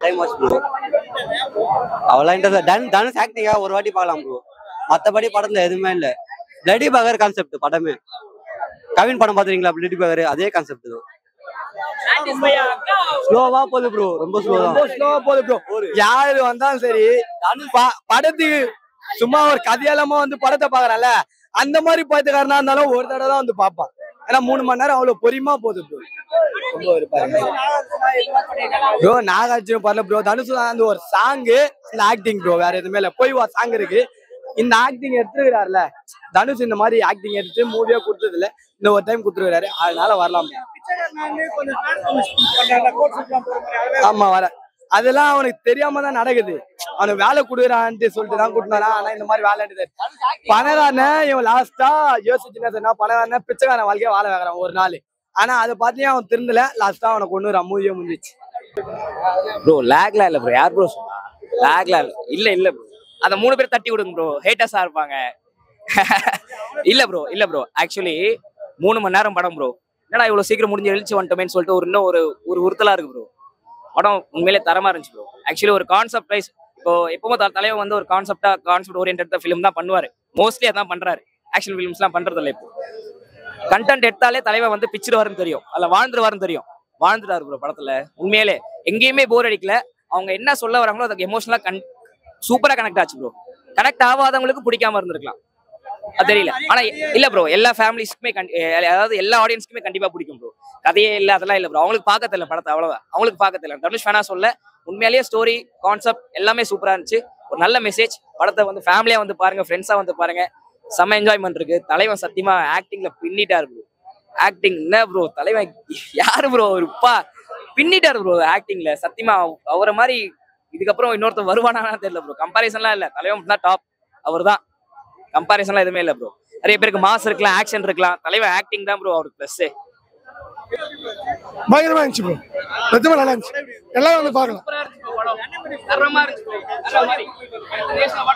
Time watch bro. அவ்வளோ interest Dhanush ஆக்டிங்கா ஒரு வாட்டி பார்க்கலாம் ப்ரோ. மற்றபடி படத்துல எதுவுமே இல்லை. பிளடி பகர் கான்செப்ட் படமே. கவின் படம் பாத்துறீங்களா? பிளடி பகர் அதே கான்செப்ட் தான். ஸ்லோவா போகுது ப்ரோ. ரொம்ப ஸ்லோவா போகுது ப்ரோ. யாரு வந்தாலும் சரி படத்துக்கு சும்மா ஒரு கதையெல்லாம வந்து படத்தை பாக்குறல அந்த மாதிரி பார்த்துக்காரனா இருந்தாலும் ஒரு தடவை தான் வந்து பார்ப்பான். ஏன்னா 3 மணி நேரம் அவ்வளவு பொறியமா போகுது ப்ரோ. ப்ரோ நாகார்ஜுன படல ப்ரோ. தனுஷ் அந்த ஒரு சாங்கு இந்த ஆக்டிங் ப்ரோ. வேற எதுவுமே இல்ல. போய் வா சாங் இருக்கு. இந்த ஆக்டிங் எடுத்துருக்காருல தனுஷ். இந்த மாதிரி ஆக்டிங் எடுத்து மூவியா கொடுத்தது இல்ல. இந்த ஒரு டைம் கொடுத்துருக்காரு. அதனால வரலாம். ஆமா வர அதெல்லாம் அவனுக்கு தெரியாம தான் நடக்குது. அவனுக்கு வேலை கொடுக்குறான்ட்டு சொல்லிட்டு தான் கூட்டினாரா. ஆனா இந்த மாதிரி வேலை பணக்காரன இவன் லாஸ்டா யோசிச்சுன்னா பணக்காரன பிச்சைக்காரன் வாழ்க்கைய வாழ வைக்கிறான் ஒரு நாள். ஆனா அதை பார்த்தியும் அவன் திருந்தல. லாஸ்டா அவனை கொண்டு மூவியே முடிஞ்சிச்சு ப்ரோ. லேக்லாம் இல்ல ப்ரோ. யார் ப்ரோ லேக்லாம் இல்ல ப்ரோ. அந்த 3 பேர் தட்டி விடுங்க ப்ரோ. ஹேட்டர்ஸா இருப்பாங்க. இல்ல ப்ரோ ஆக்சுவலி 3 மணி நேரம் படம் ப்ரோ. என்னடா இவ்வளவு சீக்கிரம் முடிஞ்சு எழுச்சி வந்துட்டோமேன்னு சொல்லிட்டு இன்னும் ஒரு உறுத்தலா இருக்கு ப்ரோ. படம் உண்மையிலே தரமா இருந்துச்சு ப்ரோ. ஆக்சுவலி ஒரு கான்செப்ட் வைஸ் இப்போ எப்பவும் தலைவர் வந்து ஒரு கான்செப்ட் ஓரியன்ட் ஃபிலிம் தான் பண்ணுவாரு. மோஸ்ட்லி அதான் பண்றாரு. ஆக்ஷன் ஃபிலிம்ஸ்லாம் பண்றது இல்லை. இப்போ கண்டென்ட் எடுத்தாலே தலைவர் வந்து பிச்சிடுவாருன்னு தெரியும். அதில் வாழ்ந்துருவாருன்னு தெரியும். வாழ்ந்துட்டாரு ப்ரோ படத்துல. உண்மையிலே எங்கேயுமே போர் அடிக்கல. அவங்க என்ன சொல்ல வராங்களோ அதுக்கு எமோஷனலா சூப்பரா கனெக்ட் ஆச்சு ப்ரோ. கனெக்ட் ஆகாதவங்களுக்கு பிடிக்காம இருந்திருக்கலாம், அது தெரியல. ஆனா இல்ல ப்ரோ, எல்லா ஃபேமிலிஸ்க்குமே அதாவது எல்லா ஆடியன்ஸ்க்குமே கண்டிப்பா பிடிக்கும் ப்ரோ. கதையே இல்ல அதெல்லாம் இல்ல ப்ரோ. அவங்களுக்கு பார்க்க தெரியல படத்தை, அவ்வளவுதான். அவங்களுக்கு பார்க்க தெரியல. தனுஷ் வேணா சொல்ல, உண்மையிலேயே ஸ்டோரி கான்செப்ட் எல்லாமே சூப்பரா இருந்துச்சு. ஒரு நல்ல மெசேஜ். படத்தை வந்து ஃபேமிலியா வந்து பாருங்க, ஃப்ரெண்ட்ஸா வந்து பாருங்க. செம்ம என்ஜாய்மெண்ட் இருக்கு. தலைவன் சத்தியமா ஆக்டிங்ல பின்னிட்டாரு ப்ரோ. ஆக்டிங் என்ன ப்ரோ, தலைவன் யாரு ப்ரோ இருப்பா, பின்னிட்டாரு ப்ரோ ஆக்டிங்ல. சத்தியமா அவரை மாதிரி இதுக்கப்புறம் இன்னொருத்தர் வருவானா தெரியல ப்ரோ. கம்பாரிசன்லாம் இல்ல, தலைவன் தான் டாப். அவர் தான், கம்பாரிசன்லாம் எதுவுமே இல்லை ப்ரோ. நிறைய பேருக்கு மாஸ் இருக்கலாம், ஆக்ஷன் இருக்கலாம், தலைவன் ஆக்டிங் தான் ப்ரோ அவருக்கு பிளஸ். பயங்கரமா இருந்துச்சு ப்ரோ. நிஜமா நல்லா இருந்துச்சு. எல்லாரும் வந்து பார்க்கலாம்.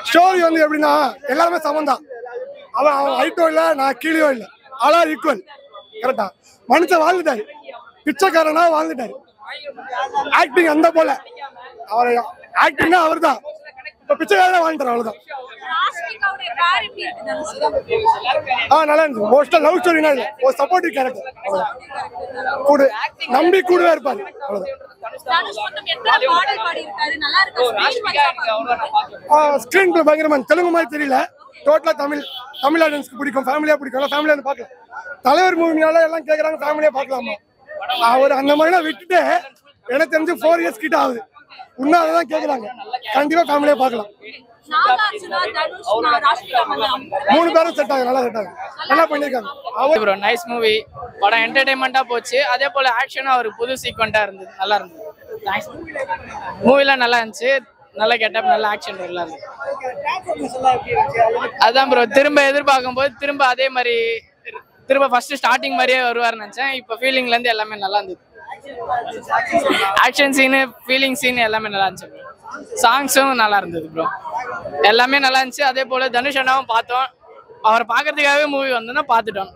ஸ்டோரி வந்து எப்படின்னா எல்லாருமே சமம் தான். அவன் ஹைட்டோ இல்லை, நான் கீழே இல்லை, ஆளா ஈக்குவல். கரெக்டா மனுஷன் வாழ்ந்துட்டாரு, பிச்சைக்காரனா வாழ்ந்துட்டாரு. ஆக்டிங் அந்த போல அவர் ஆக்டிங்னா அவர் தான். இப்ப பிச்சைக்காரனா வாழ்ந்துட்டாரு, அவ்வளவுதான். நல்லா இருந்துச்சு. மோஸ்டா லவ் ஸ்டோரினா இல்ல, ஒரு சப்போர்ட்டிவ் கேரக்டர். கூட நம்பி கூடவே இருப்பாரு, அவ்வளவுதான். ஸ்கிரீன் பிளே பயங்கரமா. தெலுங்கு மாதிரி தெரியல, டோட்டலா தமிழ் ஆடியன்ஸ்க்கு பிடிக்கும். ஃபேமிலியா பிடிக்கும், ஃபேமிலியா வந்து பார்க்கலாம். தலைவர் மூவினால எல்லாம் கேட்கறாங்க ஃபேமிலியா பார்க்கலாமா. அவர் அந்த மாதிரிலாம் விட்டுட்டு எனக்கு தெரிஞ்சு 4 இயர்ஸ் கிட்ட ஆகுது. இன்னும் அதான் கேட்கறாங்க. கண்டிப்பா ஃபேமிலியா பார்க்கலாம். 3 பேரும் செட் ஆகும், நல்லா செட் ஆகும், நல்லா பண்ணிருக்காங்க. Nice movie. படம் என்டர்டைன்மெண்டா போச்சு. அதே போல ஆக்ஷனும் அவருக்கு புது சீக்வெண்டா இருந்தது, நல்லா இருந்தது. தேங்க்ஸ். மூவிலாம் நல்லா இருந்துச்சு. நல்ல கெட்டப், நல்ல ஆக்ஷன் நல்லா இருந்துச்சு. அதான் ப்ரோ, திரும்ப எதிர்பார்க்கும் போது திரும்ப அதே மாதிரி திரும்ப ஃபர்ஸ்ட் ஸ்டார்டிங் மாதிரியே வருவார்னு நினைச்சேன். இப்போ ஃபீலிங்ல இருந்து எல்லாமே நல்லா இருந்தது. ஆக்ஷன் சீனு, ஃபீலிங் சீன் எல்லாமே நல்லா இருந்துச்சு. சாங்ஸும் நல்லா இருந்தது ப்ரோ. எல்லாமே நல்லா இருந்துச்சு. அதே போல தனுஷ் அண்ணாவும் பார்த்தோம். அவரை பார்க்கறதுக்காகவே மூவி வந்தோன்னா பார்த்துட்டோம்.